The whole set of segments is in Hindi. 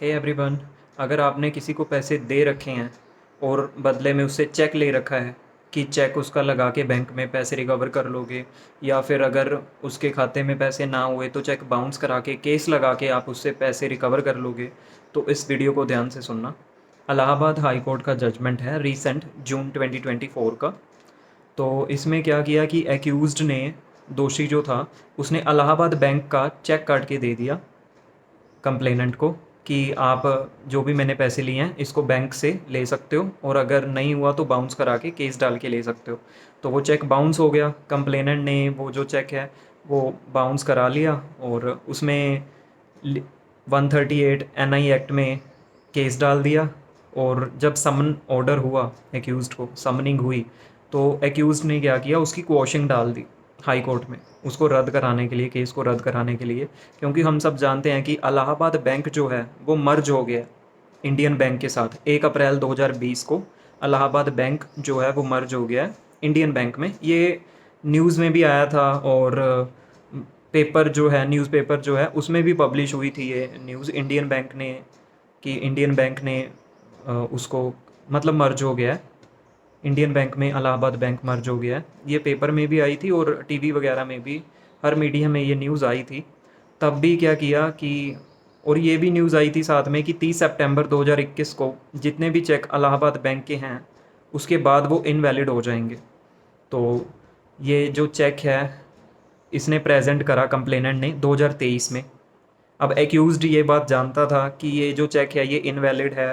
हे एवरीवन, अगर आपने किसी को पैसे दे रखे हैं और बदले में उससे चेक ले रखा है कि चेक उसका लगा के बैंक में पैसे रिकवर कर लोगे, या फिर अगर उसके खाते में पैसे ना हुए तो चेक बाउंस करा के केस लगा के आप उससे पैसे रिकवर कर लोगे, तो इस वीडियो को ध्यान से सुनना। इलाहाबाद हाई कोर्ट का जजमेंट है रीसेंट जून 2024 का। तो इसमें क्या किया कि एक्यूज्ड ने, दोषी जो था, उसने इलाहाबाद बैंक का चेक काट के दे दिया कंप्लेनेंट को कि आप जो भी मैंने पैसे लिए हैं इसको बैंक से ले सकते हो, और अगर नहीं हुआ तो बाउंस करा के केस डाल के ले सकते हो। तो वो चेक बाउंस हो गया। कंप्लेनेंट ने वो जो चेक है वो बाउंस करा लिया और उसमें 138 NI एक्ट में केस डाल दिया। और जब समन ऑर्डर हुआ, एक्यूज़्ड को समनिंग हुई, तो एक्यूज़्ड ने क्या किया, उसकी क्वॉशिंग डाल दी हाई कोर्ट में, उसको रद्द कराने के लिए, केस को रद्द कराने के लिए। क्योंकि हम सब जानते हैं कि इलाहाबाद बैंक जो है वो मर्ज हो गया इंडियन बैंक के साथ। 1 अप्रैल 2020 को इलाहाबाद बैंक जो है वो मर्ज हो गया है इंडियन बैंक में। ये न्यूज़ में भी आया था, और पेपर जो है, न्यूज़पेपर जो है, उसमें भी पब्लिश हुई थी ये न्यूज़ इंडियन बैंक ने, कि इंडियन बैंक ने उसको मतलब मर्ज हो गया है, इंडियन बैंक में इलाहाबाद बैंक मर्ज हो गया है। ये पेपर में भी आई थी और टीवी वगैरह में भी, हर मीडिया में ये न्यूज़ आई थी। तब भी क्या किया कि, और ये भी न्यूज़ आई थी साथ में कि 30 सितंबर 2021 को जितने भी चेक इलाहाबाद बैंक के हैं उसके बाद वो इनवैलिड हो जाएंगे। तो ये जो चेक है इसने प्रेजेंट करा कंप्लेनेंट ने 2023 में। अब एक्यूज्ड ये बात जानता था कि ये जो चेक है ये इनवैलिड है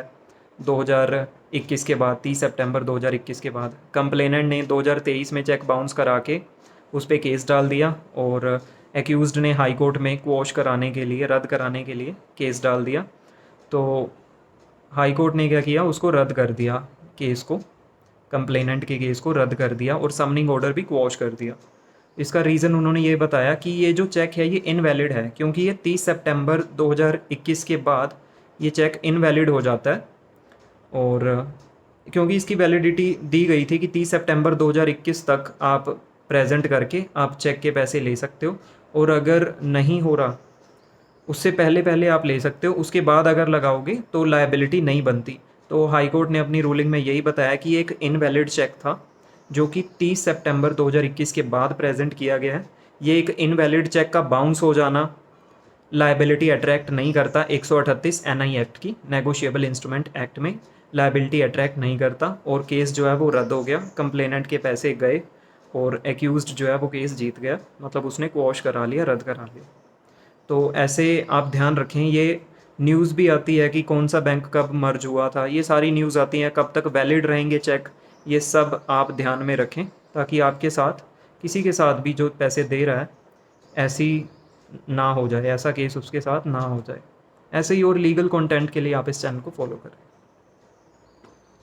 2021 के बाद, 30 सितंबर 2021 के बाद। कंप्लेनेंट ने 2023 में चेक बाउंस करा के उस पर केस डाल दिया, और एक्यूज्ड ने हाई कोर्ट में क्वॉश कराने के लिए, रद्द कराने के लिए केस डाल दिया। तो हाई कोर्ट ने क्या किया, उसको रद्द कर दिया, केस को, कंप्लेनेंट के केस को रद्द कर दिया और समनिंग ऑर्डर भी क्वॉश कर दिया। इसका रीज़न उन्होंने ये बताया कि ये जो चेक है ये इनवैलिड है, क्योंकि ये 30 सितंबर 2021 के बाद ये चेक इनवैलिड हो जाता है। और क्योंकि इसकी वैलिडिटी दी गई थी कि 30 सितंबर 2021 तक आप प्रेजेंट करके आप चेक के पैसे ले सकते हो, और अगर नहीं हो रहा उससे पहले पहले आप ले सकते हो, उसके बाद अगर लगाओगे तो लायबिलिटी नहीं बनती। तो हाई कोर्ट ने अपनी रूलिंग में यही बताया कि ये एक इनवैलिड चेक था जो कि 30 सितंबर 2021 के बाद प्रेजेंट किया गया है। ये एक इनवैलिड चेक का बाउंस हो जाना लायबिलिटी अट्रैक्ट नहीं करता 138 NI एक्ट की, नेगोशिएबल इंस्ट्रूमेंट एक्ट में लायबिलिटी अट्रैक्ट नहीं करता, और केस जो है वो रद्द हो गया। कंप्लेनेंट के पैसे गए और एक्यूज्ड जो है वो केस जीत गया, मतलब उसने क्वॉश करा लिया, रद्द करा लिया। तो ऐसे आप ध्यान रखें। ये न्यूज़ भी आती है कि कौन सा बैंक कब मर्ज हुआ था, ये सारी न्यूज़ आती हैं, कब तक वैलिड रहेंगे चेक, ये सब आप ध्यान में रखें, ताकि आपके साथ, किसी के साथ भी जो पैसे दे रहा है, ऐसी ना हो जाए, ऐसा केस उसके साथ ना हो जाए। ऐसे ही और लीगल कंटेंट के लिए आप इस चैनल को फॉलो करें।